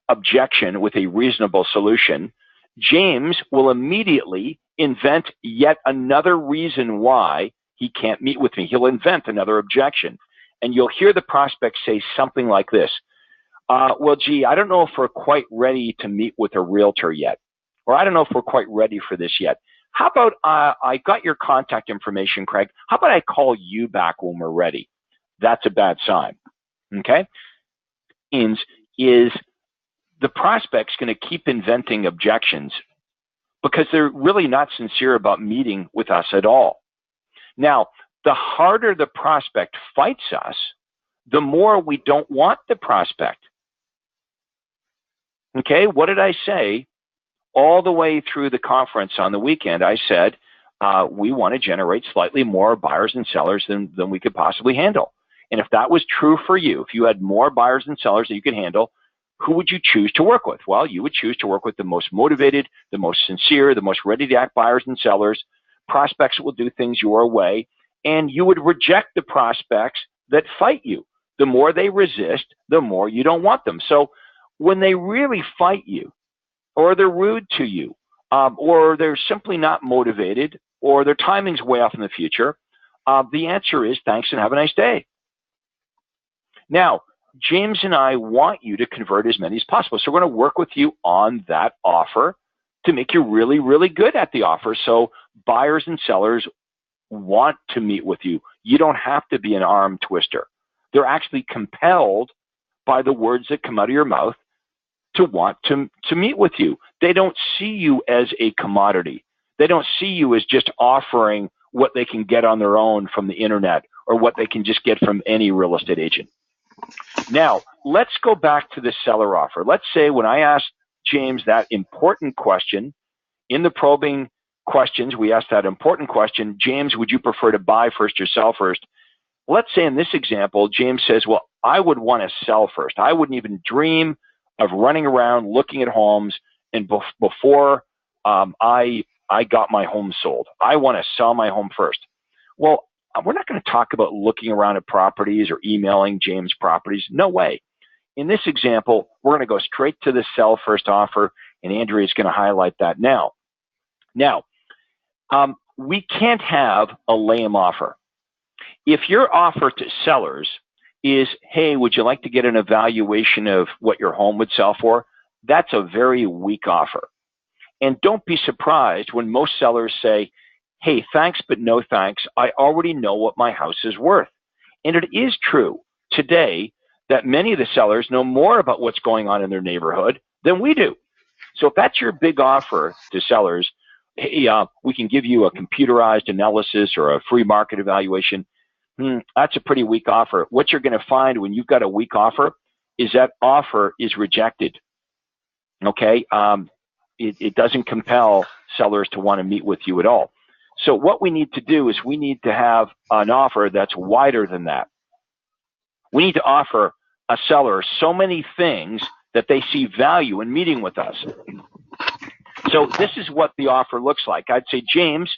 objection with a reasonable solution, James will immediately invent yet another reason why he can't meet with me. He'll invent another objection. And you'll hear the prospect say something like this. Well, gee, I don't know if we're quite ready to meet with a realtor yet. Or I don't know if we're quite ready for this yet. How about I got your contact information, Craig. How about I call you back when we're ready? That's a bad sign. Okay? Is the prospect's going to keep inventing objections because they're really not sincere about meeting with us at all. Now, the harder the prospect fights us, the more we don't want the prospect. Okay, what did I say? All the way through the conference on the weekend, I said, we want to generate slightly more buyers and sellers than we could possibly handle. And if that was true for you, if you had more buyers and sellers that you could handle, who would you choose to work with? Well, you would choose to work with the most motivated, the most sincere, the most ready to act buyers and sellers. Prospects will do things your way, and you would reject the prospects that fight you. The more they resist, the more you don't want them. So when they really fight you, or they're rude to you, or they're simply not motivated, or their timing's way off in the future, the answer is thanks and have a nice day. Now, James and I want you to convert as many as possible. So we're going to work with you on that offer to make you really, really good at the offer. So buyers and sellers want to meet with you. You don't have to be an arm twister. They're actually compelled by the words that come out of your mouth to want to meet with you. They don't see you as a commodity. They don't see you as just offering what they can get on their own from the internet or what they can just get from any real estate agent. Now, let's go back to the seller offer. Let's say when I asked James that important question, in the probing questions, we asked that important question, James, would you prefer to buy first or sell first? Let's say in this example, James says, well, I would want to sell first. I wouldn't even dream of running around looking at homes and before I got my home sold. I want to sell my home first. Well, we're not going to talk about looking around at properties or emailing James properties. No way. In this example, we're going to go straight to the sell first offer, and Andrea is going to highlight that now. Now, we can't have a lame offer. If your offer to sellers is, hey, would you like to get an evaluation of what your home would sell for? That's a very weak offer. And don't be surprised when most sellers say, hey, thanks, but no thanks. I already know what my house is worth. And it is true today that many of the sellers know more about what's going on in their neighborhood than we do. So if that's your big offer to sellers, hey, we can give you a computerized analysis or a free market evaluation. That's a pretty weak offer. What you're going to find when you've got a weak offer is that offer is rejected. Okay? It doesn't compel sellers to want to meet with you at all. So what we need to do is we need to have an offer that's wider than that. We need to offer a seller so many things that they see value in meeting with us. So this is what the offer looks like. I'd say, James,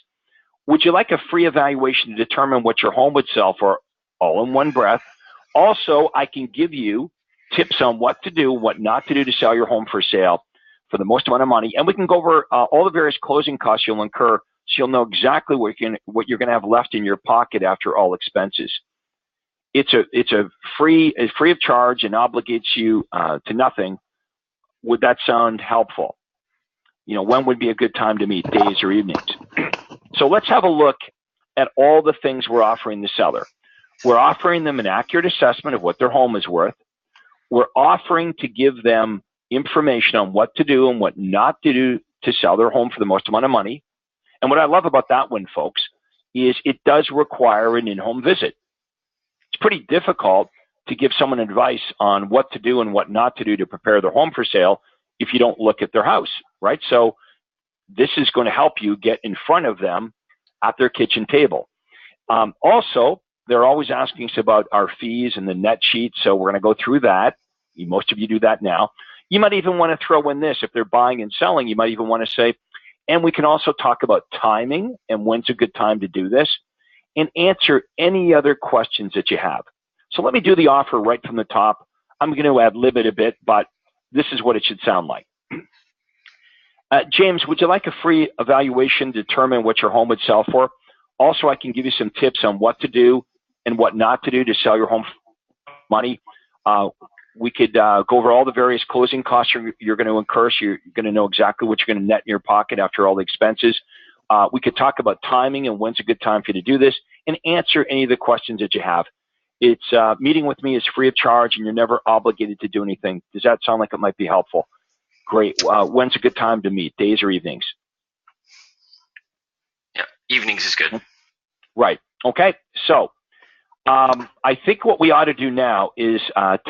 would you like a free evaluation to determine what your home would sell for all in one breath? Also, I can give you tips on what to do, what not to do to sell your home for sale for the most amount of money. And we can go over all the various closing costs you'll incur so you'll know exactly what you're going to have left in your pocket after all expenses. It's free of charge and obligates you to nothing. Would that sound helpful? You know, when would be a good time to meet, days or evenings? So let's have a look at all the things we're offering the seller. We're offering them an accurate assessment of what their home is worth. We're offering to give them information on what to do and what not to do to sell their home for the most amount of money. And what I love about that one, folks, is it does require an in-home visit. It's pretty difficult to give someone advice on what to do and what not to do to prepare their home for sale if you don't look at their house, right? So this is going to help you get in front of them at their kitchen table. Also, they're always asking us about our fees and the net sheet, so we're going to go through that. Most of you do that now. You might even want to throw in this. If they're buying and selling, you might even want to say, And we can also talk about timing and when's a good time to do this, and answer any other questions that you have. So let me do the offer right from the top. I'm going to ad-lib it a bit, but this is what it should sound like. James, would you like a free evaluation to determine what your home would sell for? Also, I can give you some tips on what to do and what not to do to sell your home for money. We could go over all the various closing costs you're going to incur, so you're going to know exactly what you're going to net in your pocket after all the expenses. We could talk about timing and when's a good time for you to do this, and answer any of the questions that you have. It's meeting with me is free of charge, and you're never obligated to do anything. Does that sound like it might be helpful? Great. When's a good time to meet, days or evenings? Yeah, evenings is good. Right. Okay. So I think what we ought to do now is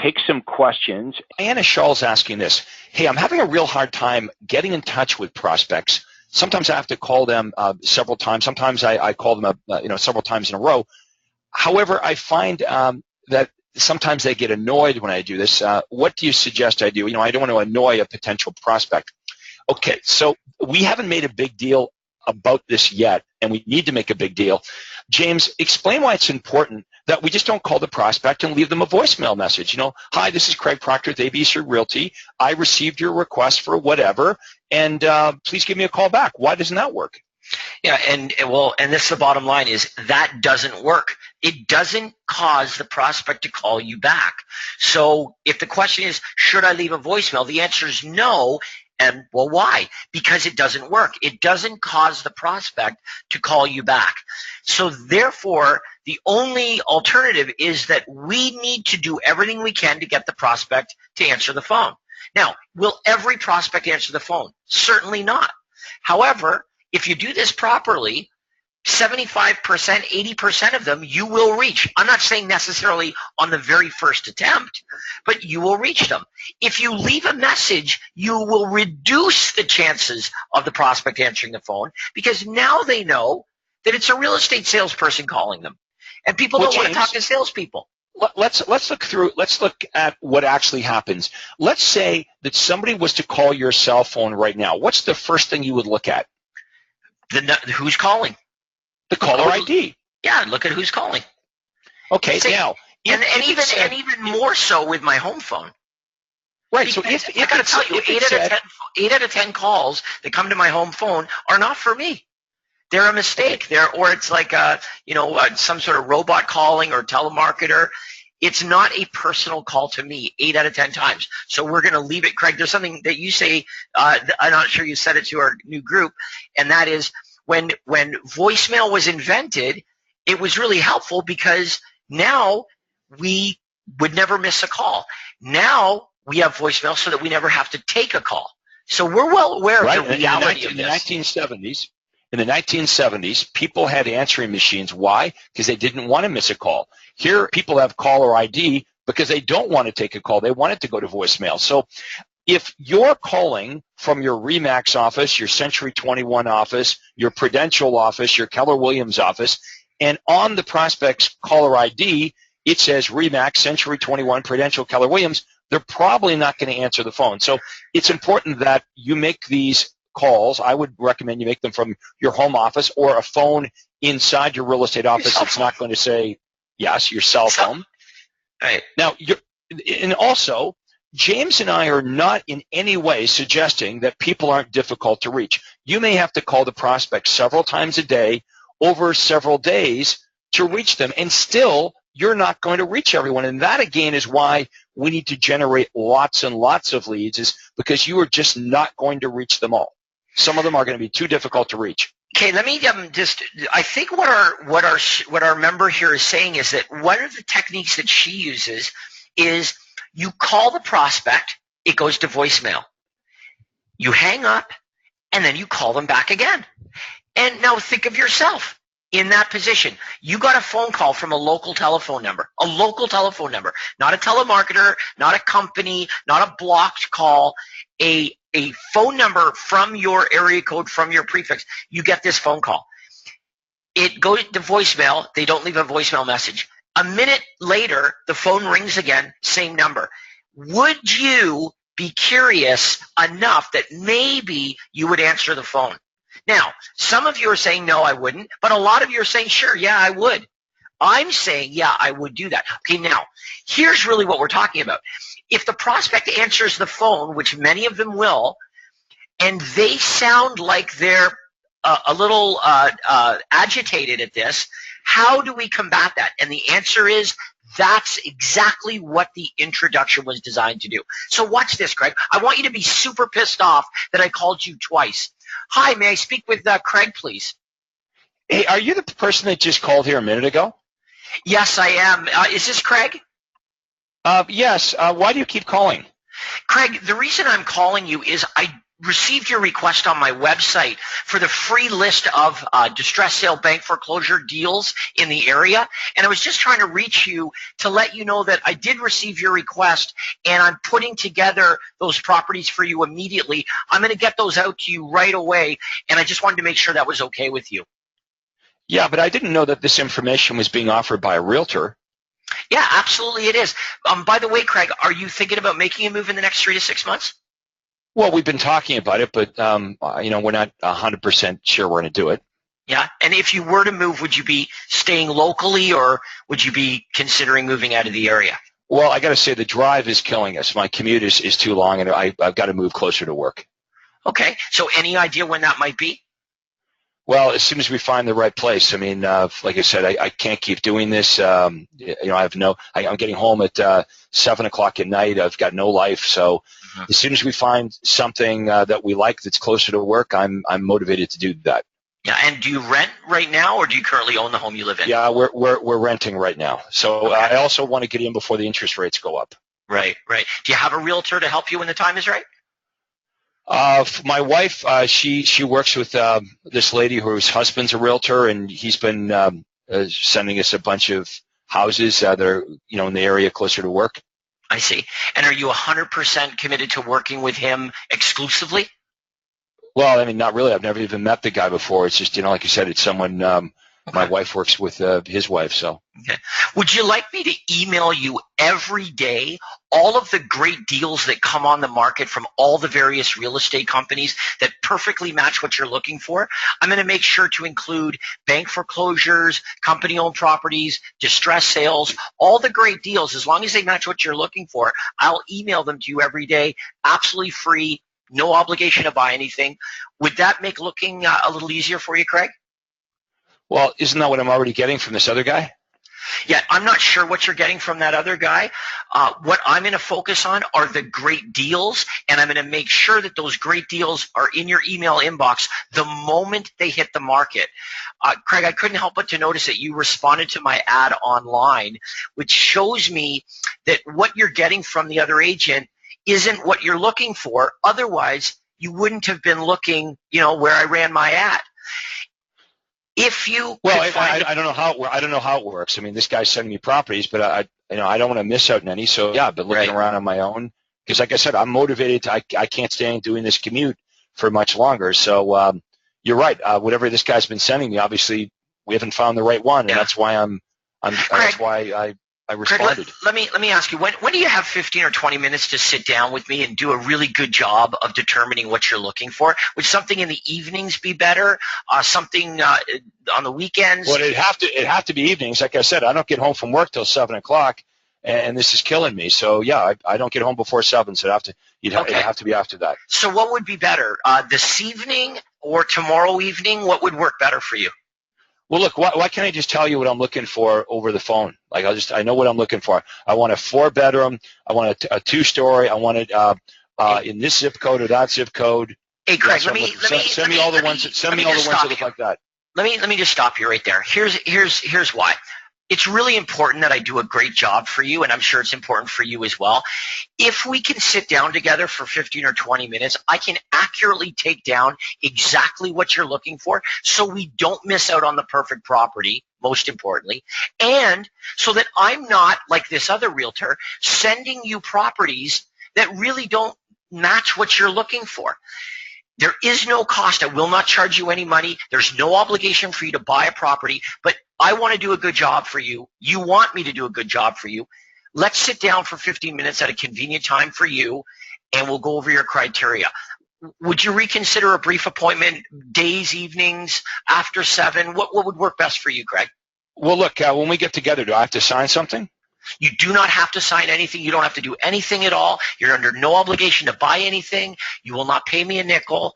take some questions. Anna Shaw's asking this. Hey, I'm having a real hard time getting in touch with prospects. Sometimes I have to call them several times. Sometimes I call them several times in a row. However, I find that sometimes they get annoyed when I do this. What do you suggest I do? I don't want to annoy a potential prospect. Okay, so we haven't made a big deal about this yet, and we need to make a big deal. James, explain why it's important that we just don't call the prospect and leave them a voicemail message. Hi, this is Craig Proctor with ABC Realty. I received your request for whatever, and please give me a call back. Why doesn't that work? Yeah, and this is the bottom line is that doesn't work. It doesn't cause the prospect to call you back. So if the question is, should I leave a voicemail? The answer is no. And well, why? Because it doesn't work. It doesn't cause the prospect to call you back. So therefore, the only alternative is that we need to do everything we can to get the prospect to answer the phone. Now, will every prospect answer the phone? Certainly not. However, if you do this properly, 75%, 80% of them you will reach. I'm not saying necessarily on the very first attempt, but you will reach them. If you leave a message, you will reduce the chances of the prospect answering the phone because now they know that it's a real estate salesperson calling them. And people don't want to talk to salespeople. Let's look at what actually happens. Let's say that somebody was to call your cell phone right now. What's the first thing you would look at? Who's calling? The caller ID. Yeah, look at who's calling. Okay, now. And even more so with my home phone. Right, so if I got to tell you, 8 out of 10 calls that come to my home phone are not for me. They're a mistake. Or it's like some sort of robot calling or telemarketer. It's not a personal call to me 8 out of 10 times. So we're going to leave it. Craig, there's something that you say, I'm not sure you said it to our new group, and that is when voicemail was invented, it was really helpful because now we would never miss a call. Now we have voicemail so that we never have to take a call. So we're well aware of the reality of this. In the 1970s, people had answering machines. Why? Because they didn't want to miss a call. Here, people have caller ID because they don't want to take a call. They want it to go to voicemail. So if you're calling from your RE/MAX office, your Century 21 office, your Prudential office, your Keller Williams office, and on the prospect's caller ID, it says RE/MAX, Century 21, Prudential, Keller Williams, they're probably not going to answer the phone. So it's important that you make these calls. I would recommend you make them from your home office or a phone inside your real estate office that's not going to say, yes, your cell phone. Right. Now, and also, James and I are not in any way suggesting that people aren't difficult to reach. You may have to call the prospect several times a day over several days to reach them, and still you're not going to reach everyone. And that, again, is why we need to generate lots and lots of leads, is because you are just not going to reach them all. Some of them are going to be too difficult to reach. Okay, let me I think what our member here is saying is that one of the techniques that she uses is you call the prospect, it goes to voicemail. You hang up, and then you call them back again. And now think of yourself in that position. You got a phone call from a local telephone number, not a telemarketer, not a company, not a blocked call, a phone number from your area code, from your prefix. You get this phone call. It goes to voicemail. They don't leave a voicemail message. A minute later, the phone rings again, same number. Would you be curious enough that maybe you would answer the phone? Now, some of you are saying, no, I wouldn't, but a lot of you are saying, sure, yeah, I would. I'm saying, yeah, I would do that. Okay, now, here's really what we're talking about. If the prospect answers the phone, which many of them will, and they sound like they're a little agitated at this, how do we combat that? And the answer is, that's exactly what the introduction was designed to do. So watch this, Craig. I want you to be super pissed off that I called you twice. Hi, may I speak with Craig, please? Hey, are you the person that just called here a minute ago? Yes, I am. Is this Craig? Yes. Why do you keep calling? Craig, the reason I'm calling you is I received your request on my website for the free list of distress sale bank foreclosure deals in the area. And I was just trying to reach you to let you know that I did receive your request, and I'm putting together those properties for you immediately. I'm going to get those out to you right away, and I just wanted to make sure that was okay with you. Yeah, but I didn't know that this information was being offered by a realtor. Yeah, absolutely it is. By the way, Craig, are you thinking about making a move in the next 3 to 6 months? Well, we've been talking about it, but we're not 100% sure we're going to do it. Yeah, and if you were to move, would you be staying locally, or would you be considering moving out of the area? Well, I got to say the drive is killing us. My commute is too long, and I've got to move closer to work. Okay, so any idea when that might be? Well, as soon as we find the right place. I mean, like I said, I can't keep doing this. I'm getting home at 7 o'clock at night. I've got no life. So as soon as we find something that we like that's closer to work, I'm motivated to do that. Yeah, and do you rent right now, or do you currently own the home you live in? Yeah, we're renting right now. So Okay. I also want to get in before the interest rates go up. Right. Do you have a realtor to help you when the time is right? My wife, she works with this lady whose husband's a realtor, and he's been sending us a bunch of houses that are in the area closer to work. I see. And are you 100% committed to working with him exclusively? Well, I mean, not really. I've never even met the guy before. It's just, like you said, it's someone. My wife works with his wife, so. Okay. Would you like me to email you every day all of the great deals that come on the market from all the various real estate companies that perfectly match what you're looking for? I'm going to make sure to include bank foreclosures, company-owned properties, distress sales, all the great deals. As long as they match what you're looking for, I'll email them to you every day, absolutely free, no obligation to buy anything. Would that make looking a little easier for you, Craig? Well, isn't that what I'm already getting from this other guy? Yeah, I'm not sure what you're getting from that other guy. What I'm going to focus on are the great deals, and I'm going to make sure that those great deals are in your email inbox the moment they hit the market. Craig, I couldn't help but to notice that you responded to my ad online, which shows me that what you're getting from the other agent isn't what you're looking for. Otherwise, you wouldn't have been looking, where I ran my ad. If you I don't know how it works. I mean, this guy's sending me properties, but I don't want to miss out on any. So yeah, I've been looking around on my own because, like I said, I'm motivated. I can't stand doing this commute for much longer. So you're right. Whatever this guy's been sending me, obviously we haven't found the right one, and that's why that's why I responded. Craig, let me ask you, when do you have 15 or 20 minutes to sit down with me and do a really good job of determining what you're looking for? Would something in the evenings be better? Something on the weekends? Well, it'd have to be evenings. Like I said, I don't get home from work till 7 o'clock, and this is killing me. So yeah, I don't get home before 7. So it'd have to be after that. So what would be better, this evening or tomorrow evening? What would work better for you? Well, look, why can't I just tell you what I'm looking for over the phone? Like I know what I'm looking for. I want a 4-bedroom. I want a 2-story. I want it in this zip code or that zip code. Hey, Craig, send me all the ones that look like that. Let me just stop you right there. Here's why. It's really important that I do a great job for you, and I'm sure it's important for you as well. If we can sit down together for 15 or 20 minutes, I can accurately take down exactly what you're looking for so we don't miss out on the perfect property, most importantly, and so that I'm not, like this other realtor, sending you properties that really don't match what you're looking for. There is no cost. I will not charge you any money. There's no obligation for you to buy a property, but I want to do a good job for you. You want me to do a good job for you. Let's sit down for 15 minutes at a convenient time for you, and we'll go over your criteria. would you reconsider a brief appointment, days, evenings, after 7? What would work best for you, Greg? Well, look, when we get together, do I have to sign something? You do not have to sign anything. You don't have to do anything at all. You're under no obligation to buy anything. You will not pay me a nickel.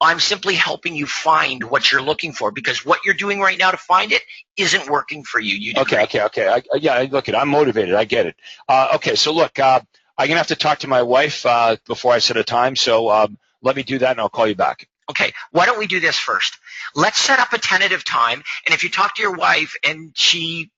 I'm simply helping you find what you're looking for, because what you're doing right now to find it isn't working for you. You Okay. Look, I'm motivated. I get it. Okay, so look, I'm going to have to talk to my wife before I set a time, so let me do that, and I'll call you back. Okay, why don't we do this first? Let's set up a tentative time, and if you talk to your wife and she,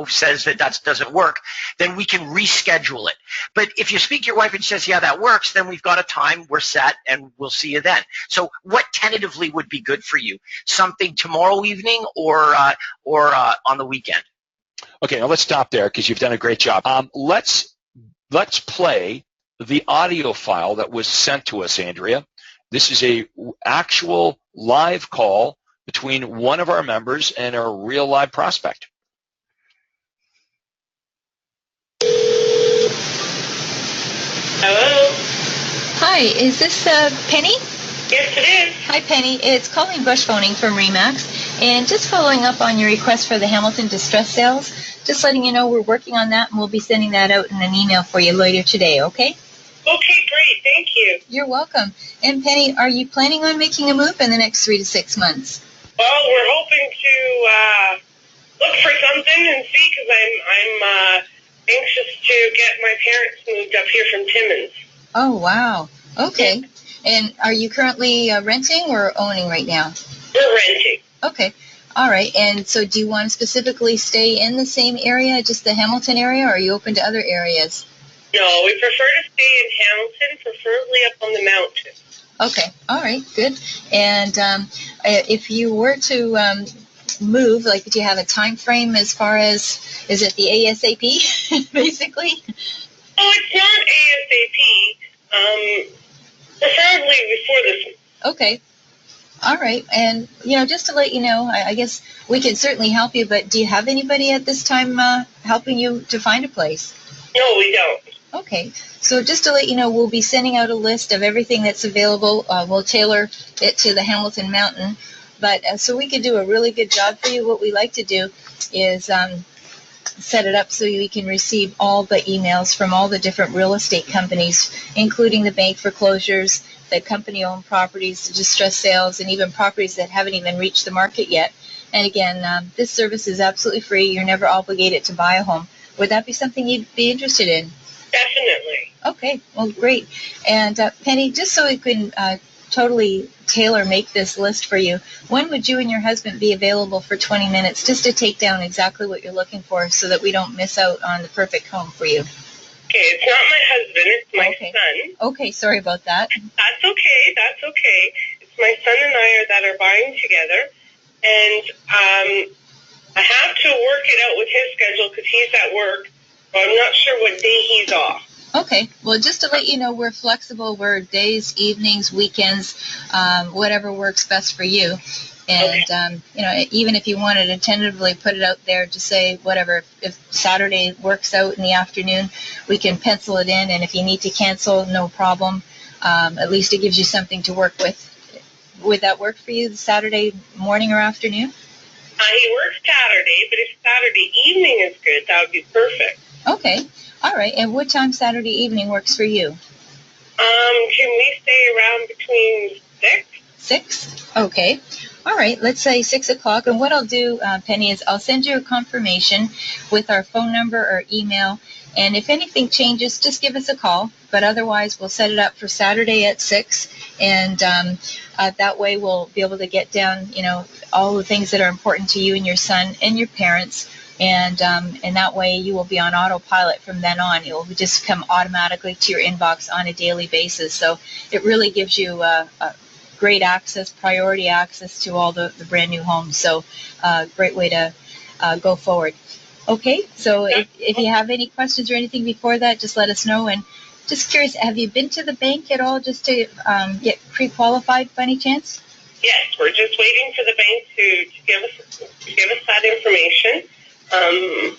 says that doesn't work, then we can reschedule it. But if you speak to your wife and she says, yeah, that works, then we've got a time, we're set, and we'll see you then. So what tentatively would be good for you? Something tomorrow evening or on the weekend? Okay, now let's stop there because you've done a great job. Let's play the audio file that was sent to us, Andrea. This is a actual live call between one of our members and a real live prospect. Hello? Hi, is this Penny? Yes, it is. Hi, Penny. It's Colleen Bush phoning from REMAX, and just following up on your request for the Hamilton distress sales, just letting you know we're working on that, and we'll be sending that out in an email for you later today, okay? Okay, great. Thank you. You're welcome. And Penny, are you planning on making a move in the next 3 to 6 months? Well, we're hoping to look for something and see, because I'm anxious to get my parents moved up here from Timmins. Oh, wow. Okay. Yeah. And are you currently renting or owning right now? We're renting. Okay. All right. And so do you want to specifically stay in the same area, just the Hamilton area, or are you open to other areas? No, we prefer to stay in Hamilton, preferably up on the mountain. Okay. All right. Good. And if you were to move, like, do you have a time frame as far as, is it the ASAP, basically? Oh, it's not ASAP. Preferably before this. Okay. All right. And, just to let you know, I guess we can certainly help you, but do you have anybody at this time helping you to find a place? No, we don't. Okay. So just to let you know, we'll be sending out a list of everything that's available. We'll tailor it to the Hamilton Mountain. But so we can do a really good job for you, what we like to do is set it up so we can receive all the emails from all the different real estate companies, including the bank foreclosures, the company-owned properties, the distressed sales, and even properties that haven't even reached the market yet. And again, this service is absolutely free. You're never obligated to buy a home. Would that be something you'd be interested in? Definitely. Okay, well, great. And Penny, just so we can totally tailor make this list for you, when would you and your husband be available for 20 minutes just to take down exactly what you're looking for so that we don't miss out on the perfect home for you? Okay, it's not my husband, it's my son. Okay, sorry about that. That's okay. It's my son and I that are buying together, and I have to work it out with his schedule because he's at work, but I'm not sure what day he's off. Okay, well, just to let you know, we're flexible. We're days, evenings, weekends, whatever works best for you. And, even if you wanted to tentatively put it out there to say whatever, if Saturday works out in the afternoon, we can pencil it in. And if you need to cancel, no problem. At least it gives you something to work with. Would that work for you, Saturday morning or afternoon? He works Saturday, but if Saturday evening is good, that would be perfect. Okay. All right. And what time Saturday evening works for you? Can we stay around between 6? 6? Okay. All right. Let's say 6 o'clock. And what I'll do, Penny, is I'll send you a confirmation with our phone number or email. And if anything changes, just give us a call. But otherwise, we'll set it up for Saturday at 6. And that way we'll be able to get down, all the things that are important to you and your son and your parents. And that way you will be on autopilot from then on. It will just come automatically to your inbox on a daily basis. So it really gives you great access, priority access to all the brand new homes. So great way to go forward. Okay, so if you have any questions or anything before that, just let us know. And just curious, have you been to the bank at all just to get pre-qualified by any chance? Yes, we're just waiting for the bank to give us that information. And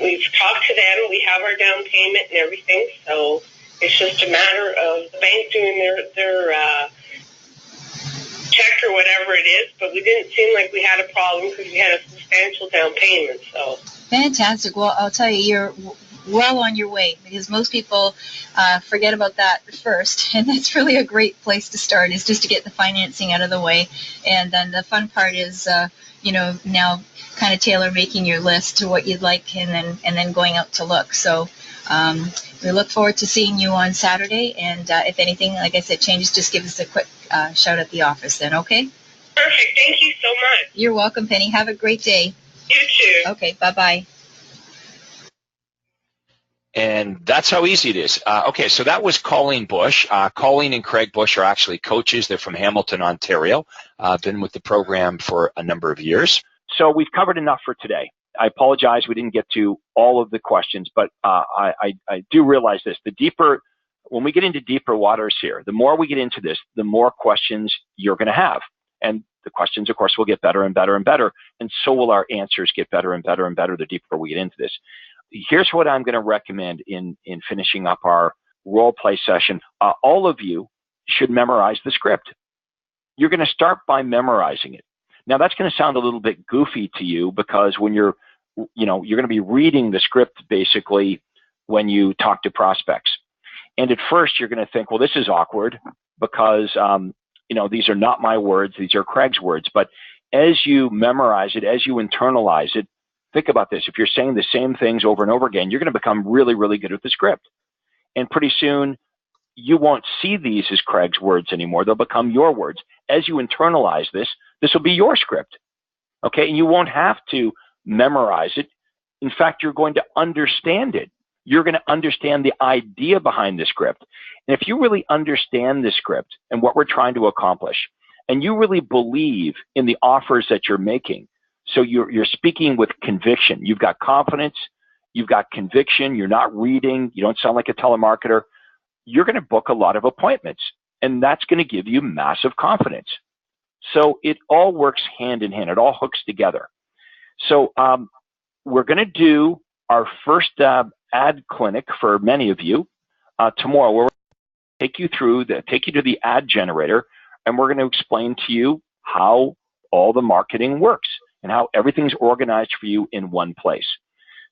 we've talked to them. We have our down payment and everything. So It's just a matter of the bank doing their check or whatever it is, but we didn't seem like we had a problem because we had a substantial down payment. So Fantastic. Well, I'll tell you, you're well on your way, because most people forget about that first, and that's really a great place to start, is just to get the financing out of the way. And then the fun part is, now kind of tailor making your list to what you'd like, and then going out to look. So we look forward to seeing you on Saturday, and if anything, like I said, changes, just give us a quick shout at the office then, okay? perfect. Thank you so much. You're welcome, Penny. Have a great day. You too. Okay, bye-bye. And that's how easy it is. Okay, so that was Colleen Bush. Colleen and Craig Bush are actually coaches. They're from Hamilton, Ontario. Been with the program for a number of years. So we've covered enough for today. I apologize we didn't get to all of the questions, but I do realize this. When we get into deeper waters here, the more we get into this, the more questions you're going to have. And the questions, of course, will get better and better and better, and so will our answers get better and better and better the deeper we get into this. Here's what I'm going to recommend in finishing up our role play session. All of you should memorize the script. You're going to start by memorizing it. Now, that's going to sound a little bit goofy to you, because when you're going to be reading the script basically when you talk to prospects. And at first, you're going to think, well, this is awkward because, these are not my words. These are Craig's words. But as you memorize it, as you internalize it, think about this. If you're saying the same things over and over again, you're going to become really, really good at the script. And pretty soon, you won't see these as Craig's words anymore. They'll become your words. As you internalize this will be your script. Okay? And you won't have to memorize it. In fact, you're going to understand it. You're going to understand the idea behind the script. And if you really understand the script and what we're trying to accomplish, and you really believe in the offers that you're making, so you're speaking with conviction. You've got confidence. You've got conviction. You're not reading. You don't sound like a telemarketer. You're going to book a lot of appointments, and that's going to give you massive confidence. So it all works hand in hand. It all hooks together. So we're going to do our first ad clinic for many of you tomorrow. We're going to take you to the ad generator, and we're going to explain to you how all the marketing works and how everything's organized for you in one place.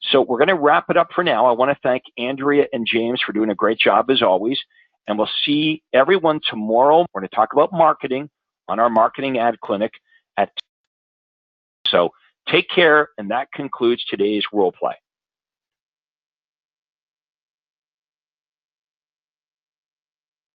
So we're going to wrap it up for now. I want to thank Andrea and James for doing a great job as always. And we'll see everyone tomorrow. We're going to talk about marketing on our marketing ad clinic at 2. So take care, and that concludes today's role play.